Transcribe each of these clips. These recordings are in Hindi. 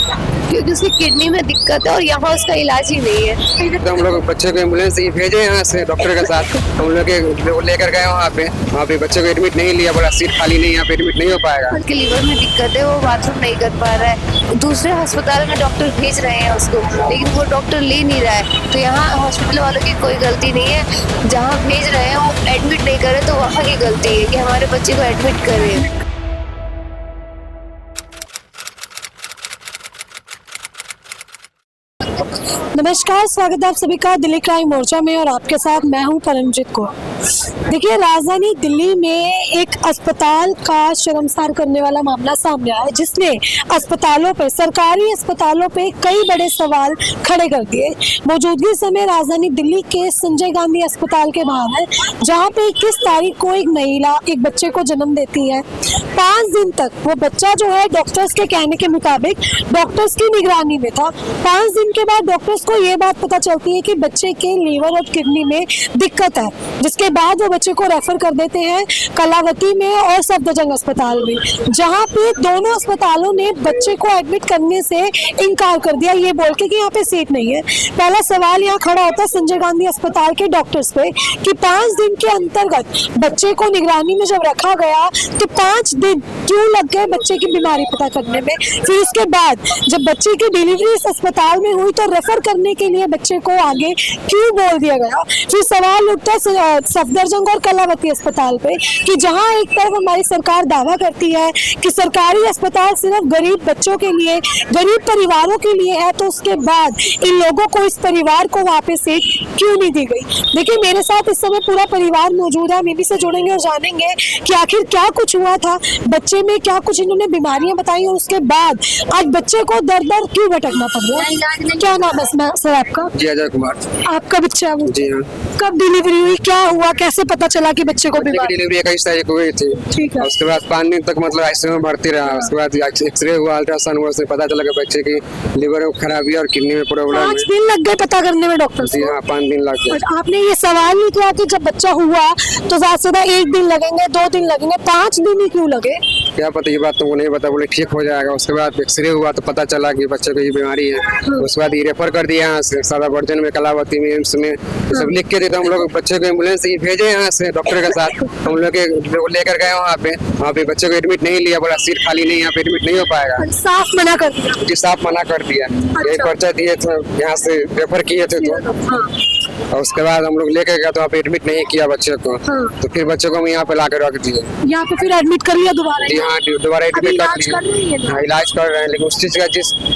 क्योंकि उसकी किडनी में दिक्कत है और यहाँ उसका इलाज ही नहीं है। तो हम लोग बच्चे को एम्बुलेंस से ही भेजे यहाँ से डॉक्टर के साथ, हम लोग लेकर गए वहाँ पे बच्चे को एडमिट नहीं लिया, बोला सीट खाली नहीं, यहाँ पे एडमिट नहीं हो पाएगा। उसके लीवर में दिक्कत है, वो बाथरूम नहीं कर पा रहा है। दूसरे अस्पताल में डॉक्टर भेज रहे हैं उसको, लेकिन वो डॉक्टर ले नहीं रहा है। तो यहाँ हॉस्पिटल वालों की कोई गलती नहीं है, जहाँ भेज रहे हैं वो एडमिट नहीं करे तो वहाँ की गलती है कि हमारे बच्चे को एडमिट करें। नमस्कार, स्वागत है आप सभी का दिल्ली क्राइम मोर्चा में और आपके साथ मैं हूं परमजीत कौर। देखिए, राजधानी दिल्ली में एक अस्पताल का शर्मसार करने वाला मामला सामने आया है, जिसने अस्पतालों पर, सरकारी अस्पतालों पे कई बड़े सवाल खड़े कर दिए। मौजूदगी समय राजधानी दिल्ली के संजय गांधी अस्पताल के बाहर है, जहां पे 21 तारीख को एक महिला एक बच्चे को जन्म देती है। 5 दिन तक वो बच्चा जो है डॉक्टर्स के कहने के मुताबिक डॉक्टर्स की निगरानी में था। 5 दिन के बाद डॉक्टर्स को ये बात पता चलती है कि बच्चे के लीवर और किडनी में दिक्कत है, जिसके बाद वो बच्चे को रेफर कर देते हैं कलावती में और सफदरजंग अस्पताल में, जहां पे दोनों अस्पतालों ने बच्चे को एडमिट करने से इनकार कर दिया, ये बोल के कि यहाँ पे सीट नहीं है। पहला सवाल यहाँ खड़ा होता है संजय गांधी अस्पताल के डॉक्टर्स पे कि 5 दिन के अंतर्गत बच्चे को निगरानी में जब रखा गया तो 5 दिन क्यों लग गए बच्चे की बीमारी पता करने में। फिर उसके बाद जब बच्चे की डिलीवरी इस अस्पताल में हुई तो रेफर करने के लिए बच्चे को आगे क्यों बोल दिया गया। फिर सवाल उठता है सफदरजंग और कलावती अस्पताल पे कि जहां एक तरफ हमारी सरकार दावा करती है कि सरकारी अस्पताल सिर्फ गरीब बच्चों के लिए, गरीब परिवारों के लिए है, तो उसके बाद इन लोगों को, इस परिवार को वहाँ पे सीट क्यों नहीं दी गई। देखिए, मेरे साथ इस समय पूरा परिवार मौजूद है, हम इन्हीं से जुड़ेंगे और जानेंगे कि आखिर क्या कुछ हुआ था, बच्चे में क्या कुछ इन्होंने बीमारियां बताई और उसके बाद आज बच्चे को दर दर क्यों भटकना पड़ रहा है। क्या नाम है सर आपका? जी अजय कुमार। आपका बच्चा वो? जी हाँ। कब डिलीवरी हुई, क्या हुआ, कैसे पता चला कि बच्चे को बीमारी? डिलीवरी 21 तारीख को हुई थी। ठीक है। उसके बाद 5 दिन तक मतलब आईसीयू में भर्ती रहा। उसके बाद एक्सरे हुआ, अल्ट्रासाउंड हुआ, उससे पता चला कि बच्चे की लिवर में खराबी और किडनी में प्रॉब्लम है। 5 दिन लग गए पता करने में डॉक्टर से? जी हाँ, 5 दिन लग गए। आपने ये सवाल नहीं किया कि जब बच्चा हुआ तो ज्यादा से ज्यादा 1 दिन लगेंगे, 2 दिन लगेंगे, 5 दिन ही क्यों लगे? क्या पता, ये बात तुमको नहीं पता। बोले ठीक हो जाएगा। उसके बाद एक्सरे हुआ तो पता चला कि बच्चे को ये बीमारी है। उसके बाद ये रेफर कर दिया यहाँ से सफदरजंग में, कलावती में, एम्स में, सब लिख के देते। हम लोग बच्चे को एम्बुलेंस से ही भेजे यहाँ से डॉक्टर के साथ, हम लोग लेकर गए वहाँ पे बच्चे को एडमिट नहीं लिया, बोला सीट खाली नहीं, यहाँ पे एडमिट नहीं हो पाएगा। साफ मना कर दिया? जी, साफ मना कर दिया। एक पर्चा दिए थे, यहाँ से रेफर किए थे और उसके बाद हम लोग लेके गए तो वहाँ पे एडमिट नहीं किया बच्चे को। तो फिर बच्चे को हम यहाँ पे ला कर रख दिए। यहाँ पे फिर एडमिट कर लिया दोबारा? जी हाँ, दोबारा एडमिट कर लिया। हाँ, इलाज कर रहे हैं, लेकिन उस चीज का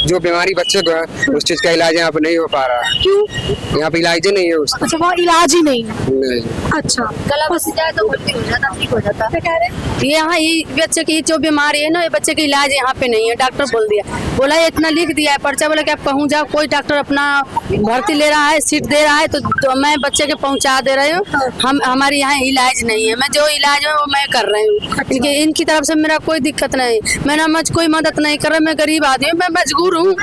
जो बीमारी बच्चे को है उस चीज का इलाज यहाँ पे नहीं हो पा रहा है। क्यों? यहाँ पे इलाज ही नहीं है उसका। अच्छा, वहाँ इलाज ही नहीं है? नहीं। अच्छा, कलावती जाए तो भर्ती हो जाता, ठीक हो जाता। क्या कह रहे हैं? ये यहाँ ये बच्चे की जो बीमारी है ना, ये बच्चे का इलाज यहाँ पे नहीं है। डॉक्टर बोल दिया, बोला इतना लिख दिया है पर्चा, बोला कि आप कहूँ जाओ, कोई डॉक्टर अपना भर्ती ले रहा है, सीट दे रहा है, तो मैं बच्चे के पहुँचा दे रही हूँ। हमारे यहाँ इलाज नहीं है, मैं जो इलाज है वो मैं कर रही हूँ। इनकी तरफ से मेरा कोई दिक्कत नहीं, मेरा कोई मदद नहीं कर रहा। मैं गरीब आदमी हूँ, मैं मजबूर हूँ।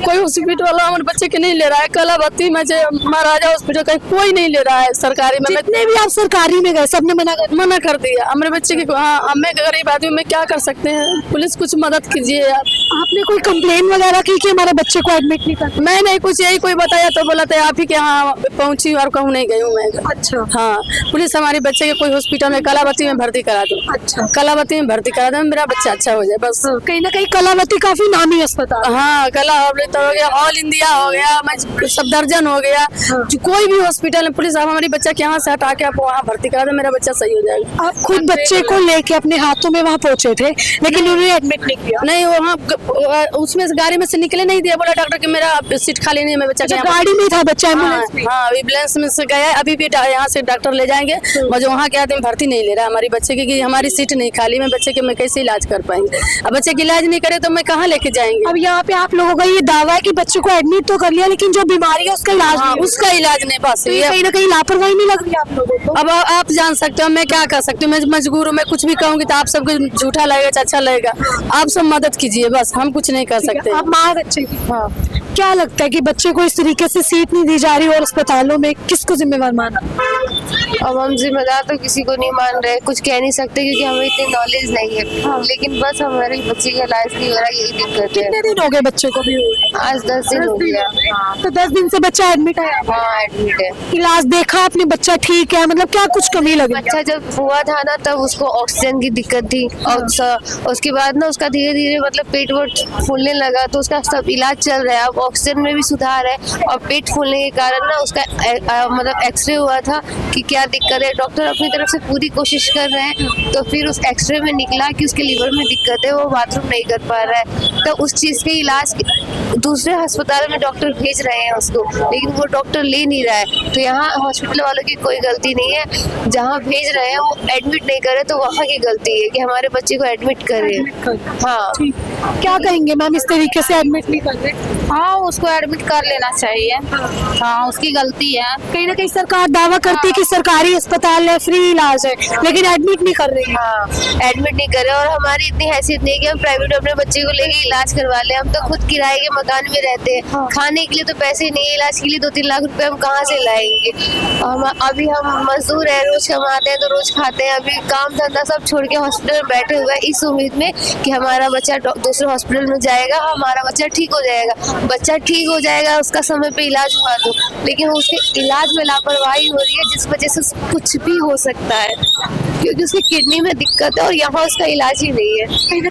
कोई हॉस्पिटल वाला हमारे बच्चे के नहीं ले रहा है। कलावती में महाराजा हॉस्पिटल का कोई नहीं ले रहा है। सरकारी में जितने भी आप सरकारी में गए सबने मना कर दिया हमारे बच्चे की। हाँ, मैं गरीब आदमी, मैं क्या कर सकते हैं? पुलिस कुछ मदद कीजिए यार। आपने कोई कंप्लेन वगैरह की कि हमारे बच्चे को एडमिट नहीं कर? मैं नहीं, कुछ यही कोई बताया तो बोला था आप ही के यहाँ पहुँची और कहूँ नहीं गई हूँ मैं। अच्छा। हाँ, पुलिस हमारे बच्चे के कोई हॉस्पिटल में कलावती में भर्ती करा दो। अच्छा, कलावती में भर्ती करा दो, मेरा बच्चा अच्छा हो जाए बस। कहीं ना कहीं कलावती काफी नामी अस्पताल। हाँ, कलावती हो गया, ऑल इंडिया हो गया, सफदरजंग हो गया, जो कोई भी हॉस्पिटल में पुलिस हमारे बच्चा के यहाँ से हटा के आप वहाँ भर्ती करा दो, मेरा बच्चा सही हो जाएगा। आप खुद बच्चे को लेके अपने हाथों में वहाँ पहुँचे थे, लेकिन उन्होंने एडमिट नहीं किया? नहीं, वहाँ उसमें से गाड़ी में से निकले नहीं दिया, बोला डॉक्टर कि मेरा सीट खाली नहीं है, मैं बच्चा के यहाँ। गाड़ी में था बच्चा? एम्बुलेंस में? हाँ, एम्बुलेंस में से गया, अभी भी यहाँ से डॉक्टर ले जाएंगे, मुझे वहाँ के आदमी भर्ती नहीं ले रहा हमारे बच्चे की, कि हमारी सीट नहीं खाली, मैं बच्चे के मैं कैसे इलाज कर पाएंगे। अब बच्चे की इलाज नहीं करे तो मैं कहाँ लेके जाएंगे? अब यहाँ पे आप लोगों का ये दावा है कि बच्चे को एडमिट तो कर लिया, लेकिन जो बीमारी है उसका इलाज नहीं, उसका इलाज नहीं। बस तो कहीं ना कहीं लापरवाही नहीं लग रही आप लोगों को? अब आप जान सकते हो, मैं क्या कर सकती हूँ, मैं मजबूर हूँ। मैं कुछ भी कहूँगी तो आप सबको झूठा लगेगा, अच्छा लगेगा। आप सब मदद कीजिए, बस हम कुछ नहीं कर सकते। आप माँ बच्चे की? हाँ। क्या लगता है कि बच्चे को इस तरीके से सीट नहीं दी जा रही और अस्पतालों में किसको जिम्मेवार माना? अब हम जिम्मेदार तो किसी को नहीं मान रहे, कुछ कह नहीं सकते क्योंकि हमें इतनी नॉलेज नहीं है। लेकिन बस हमारे बच्चे का इलाज नहीं हो रहा, यही दिक्कत है। कितने दिन हो गए बच्चे को भी हुए? आज 10 दिन हो गया। तो 10 दिन से बच्चा एडमिट है? हाँ एडमिट है। इलाज देखा आपने, बच्चा ठीक है? मतलब क्या कुछ कमी लगी? बच्चा जब हुआ था ना तब उसको ऑक्सीजन की दिक्कत थी और उसके बाद ना उसका धीरे धीरे मतलब पेट वोट फूलने लगा, तो उसका सब इलाज चल रहा है। अब ऑक्सीजन में भी सुधार है और पेट फूलने के कारण ना उसका मतलब एक्सरे हुआ था कि क्या दिक्कत है। डॉक्टर अपनी तरफ से पूरी कोशिश कर रहे हैं, तो फिर उस एक्सरे में निकला कि उसके लीवर में दिक्कत है, वो बाथरूम नहीं कर पा रहा है। तो उस चीज़ के इलाज दूसरे अस्पताल में डॉक्टर भेज रहे हैं उसको, लेकिन वो डॉक्टर ले नहीं रहा है। तो यहाँ हॉस्पिटल वालों की कोई गलती नहीं है, जहाँ भेज रहे हैं वो एडमिट नहीं करे तो वहाँ की गलती है कि हमारे बच्चे को एडमिट करें। हाँ क्या कहेंगे मैम, इस तरीके से एडमिट नहीं कर रहे? हाँ उसको एडमिट कर लेना चाहिए। हाँ उसकी गलती है। कहीं ना कहीं सरकार दावा करती है कि सरकारी अस्पताल है, फ्री इलाज है, लेकिन एडमिट नहीं कर रही है। हाँ एडमिट नहीं करे, और हमारी इतनी हैसियत नहीं है कि हम प्राइवेट अपने बच्चे को लेके इलाज करवा लें। हम तो खुद किराए के मकान में रहते हैं, खाने के लिए तो पैसे नहीं है, इलाज के लिए 2-3 लाख रुपए हम कहाँ से लाएंगे। अभी हम मजदूर है, रोज कमाते हैं तो रोज खाते हैं। अभी काम धंधा सब छोड़ के हॉस्पिटल में बैठे हुए हैं इस उम्मीद में कि हमारा बच्चा दूसरे हॉस्पिटल में जाएगा, हमारा बच्चा ठीक हो जाएगा। बच्चा ठीक हो जाएगा, उसका समय पे इलाज हुआ तो, लेकिन उसके इलाज में लापरवाही हो रही है जिस वजह से कुछ भी हो सकता है, क्योंकि उसकी किडनी में दिक्कत है और यहाँ उसका इलाज ही नहीं है।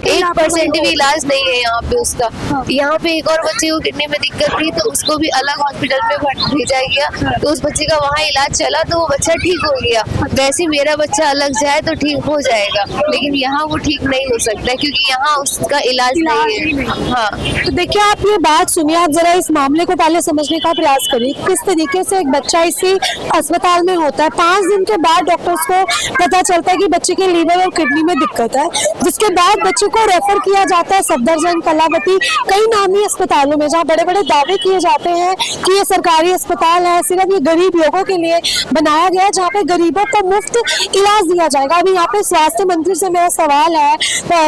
1% भी इलाज नहीं है यहाँ पे उसका। यहाँ पे एक और बच्चे को किडनी में दिक्कत थी तो उसको भी अलग हॉस्पिटल में भेजा गया, तो उस बच्चे का वहाँ इलाज चला तो वो बच्चा ठीक हो गया। वैसे मेरा बच्चा अलग जाए तो ठीक हो जाएगा, लेकिन यहाँ वो ठीक नहीं हो सकता क्योंकि यहाँ उसका इलाज नहीं है। हाँ तो देखिए, आप ये बात सुनिए, आप जरा इस मामले को पहले समझने का प्रयास करिए किस तरीके से एक बच्चा इसी अस्पताल में होता है। 5 दिन के बाद डॉक्टर्स को पता चलता है कि बच्चे के लीवर और किडनी में दिक्कत है, जिसके बाद बच्चे को रेफर किया जाता है सफदरजंग, कलावती, कई नामी अस्पतालों में, जहाँ बड़े बड़े दावे किए जाते हैं कि ये सरकारी अस्पताल है, सिर्फ ये गरीब लोगों के लिए बनाया गया है, जहाँ पे गरीबों को मुफ्त इलाज दिया जाएगा। अभी यहाँ पे स्वास्थ्य मंत्री से मेरा सवाल है,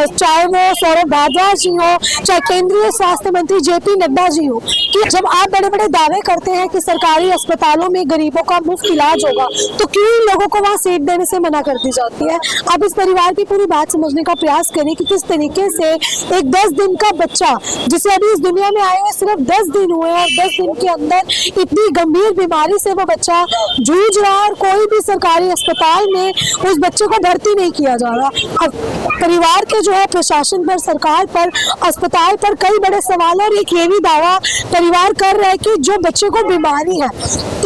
चाहे वो सौरभ भारद्वाज जी हो, चाहे केंद्रीय स्वास्थ्य मंत्री JP नड्डा जी हो, कि जब आप बड़े बड़े दावे करते हैं कि सरकारी अस्पतालों में गरीबों का मुफ्त इलाज होगा, तो क्यों इन लोगों को वहाँ सीट देने से मना कर दी जाती है? आप इस परिवार की पूरी बात समझने का प्रयास करें कि किस तरीके से एक 10 दिन का बच्चा, जिसे अभी इस दुनिया में आए हुए सिर्फ 10 दिन हुए और 10 दिन के अंदर इतनी गंभीर बीमारी से वो बच्चा जूझ रहा है और कोई भी सरकारी अस्पताल में उस बच्चे को भर्ती नहीं किया जा रहा। अब परिवार के जो है प्रशासन पर, सरकार पर, अस्पताल पर कई बड़े सवाल, और एक ये भी दावा परिवार कर रहा है कि जो बच्चे को बीमारी है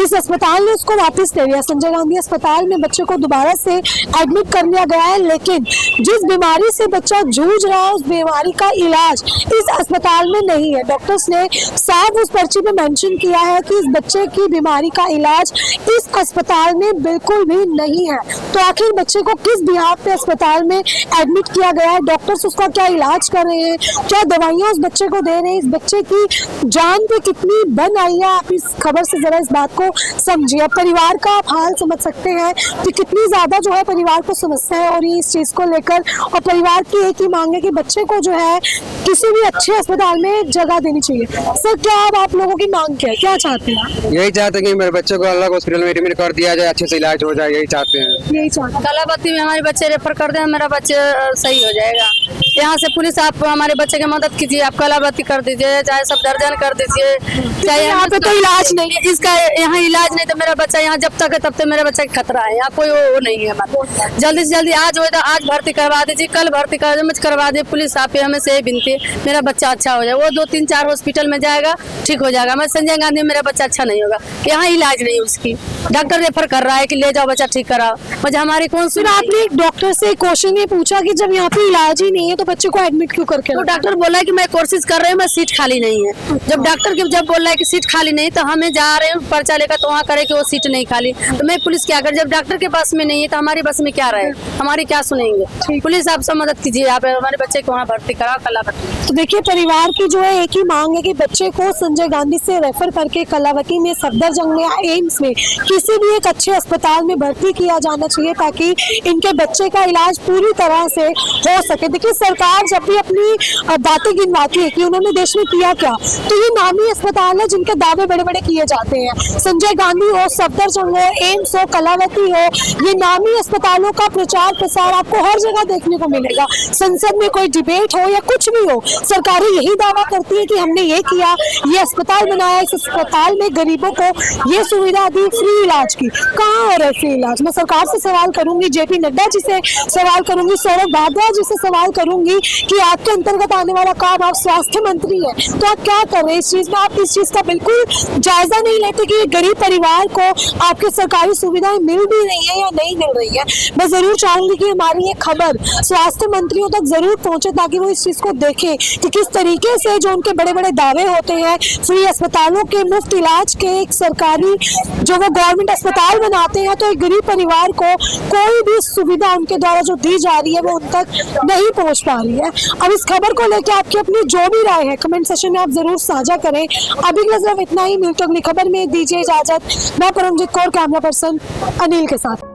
इस अस्पताल ने उसको वापस ले लिया। संजय गांधी अस्पताल में बच्चे को दोबारा से एडमिट कर लिया गया है, लेकिन जिस बीमारी से बच्चा जूझ रहा है उस बीमारी का इलाज इस अस्पताल में नहीं है। डॉक्टर्स ने साफ उस पर्ची पे मेंशन किया है कि इस बच्चे की बीमारी का इलाज इस अस्पताल में बिल्कुल भी नहीं है। तो आखिर बच्चे को किस बिहाफ पे अस्पताल में एडमिट किया गया है? डॉक्टर्स उसका क्या इलाज कर रहे हैं, क्या दवाइयाँ उस बच्चे को दे रहे हैं, इस बच्चे की जान पे कितनी बन आई है? आप इस खबर से जरा इस बात को समझिए। परिवार का आप हाल समझ सकते हैं कि कितनी ज्यादा जो है परिवार को समस्या है और ये इस चीज को लेकर, और परिवार की एक ही मांग है कि बच्चे को जो है किसी भी अच्छे अस्पताल में जगह देनी चाहिए। सर, क्या अब आप लोगों की मांग क्या है, क्या चाहते हैं? यही चाहते हैं कि मेरे बच्चे को अलग हॉस्पिटल में एडमिट कर दिया जाए, अच्छे से इलाज हो जाए, यही चाहते हैं। यही चाहते हैं। कलावती में हमारे बच्चे रेफर कर दें, मेरा बच्चे सही हो जाएगा। यहाँ से पुलिस, आप हमारे बच्चे की मदद कीजिए, आप कलावती कर दीजिए, चाहे सफदरजंग कर दीजिए, चाहे यहाँ पे तो इलाज नहीं है। इसका यहाँ इलाज नहीं तो मेरा बच्चा यहाँ जब तक है तब तक मेरे बच्चे का खतरा है। यहाँ कोई वो नहीं है बात। जल्दी से जल्दी आज हो तो आज भर्ती करवा दीजिए, कल भर्ती करवा दीजिए। पुलिस आप हमें से विनती है, मेरा बच्चा अच्छा हो जाए। वो 2-3-4 हॉस्पिटल में जाएगा, ठीक हो जाएगा। मैं संजय गांधी में मेरा बच्चा अच्छा नहीं होगा, यहाँ इलाज नहीं उसकी, डॉक्टर रेफर कर रहा है कि ले जाओ बच्चा ठीक कराओ। मुझे हमारी कौन सी, आपने डॉक्टर से क्वेश्चन ये पूछा कि जब यहाँ पे इलाज ही नहीं है तो बच्चे को एडमिट क्यों करके? तो डॉक्टर बोला है कि मैं कोशिश कर रही हूँ, मैं सीट खाली नहीं है। जब डॉक्टर जब बोल रहा है कि सीट खाली नहीं, तो हमें जा रहे हैं पर्चा लेकर तो वहाँ करे कि वो सीट नहीं खाली, तो मैं पुलिस क्या कर? जब डॉक्टर के पास में नहीं है तो हमारे बस में क्या रहे, हमारी क्या सुनेंगे? पुलिस आप सब मदद कीजिए, आप हमारे बच्चे को वहाँ भर्ती कराओ कलावती। तो देखिए, परिवार की जो है एक ही मांग है कि बच्चे को संजय गांधी से रेफर करके कलावती में, सफदरजंग में, एम्स में, किसी भी एक अच्छे अस्पताल में भर्ती किया जाना चाहिए ताकि इनके बच्चे का इलाज पूरी तरह से हो सके। देखिए, सरकार जब भी अपनी बातें गिनवाती है कि उन्होंने देश में किया क्या, तो ये नामी अस्पताल है जिनके दावे बड़े बड़े किए जाते हैं। संजय गांधी हो, सफदरजंग हो, एम्स हो, कलावती हो, ये नामी अस्पतालों का प्रचार प्रसार आपको हर जगह देखने को मिलेगा। संसद में कोई डिबेट हो या कुछ भी हो, सरकारें यही दावा करती है कि हमने ये किया, ये अस्पताल बनाया, इस अस्पताल में गरीबों को ये सुविधा दी, फ्री इलाज की। कहाँ हो रहा है फ्री इलाज? मैं सरकार से सवाल करूंगी, जेपी नड्डा जी से सवाल करूंगी, सौरभ भारद्वाज जी से सवाल करूंगी कि आपके अंतर्गत आने वाला काम, आप स्वास्थ्य मंत्री हैं, तो आप क्या कर रहे हैं इस चीज में? आप इस चीज का बिल्कुल जायजा नहीं लेते कि गरीब परिवार को आपके सरकारी सुविधाएं मिल भी रही है या नहीं मिल रही है। मैं जरूर चाहूंगी कि हमारी ये खबर स्वास्थ्य मंत्रियों तक जरूर पहुंचे ताकि वो इस चीज को देखें कि किस तरीके से जो उनके बड़े बड़े दावे होते हैं फ्री अस्पतालों के, मुफ्त इलाज के, एक सरकारी जो वो गवर्नमेंट अस्पताल बनाते हैं, तो एक गरीब परिवार को कोई भी सुविधा उनके द्वारा जो दी जा रही है वो उन तक नहीं पहुंच पा रही है। अब इस खबर को लेकर आपकी अपनी जो भी राय है कमेंट सेशन में आप जरूर साझा करें। अभी के लिए सिर्फ इतना ही, मिलते अगली खबर में, दीजिए इजाजत। मैं परमजीत कौर, कैमरा पर्सन अनिल के साथ।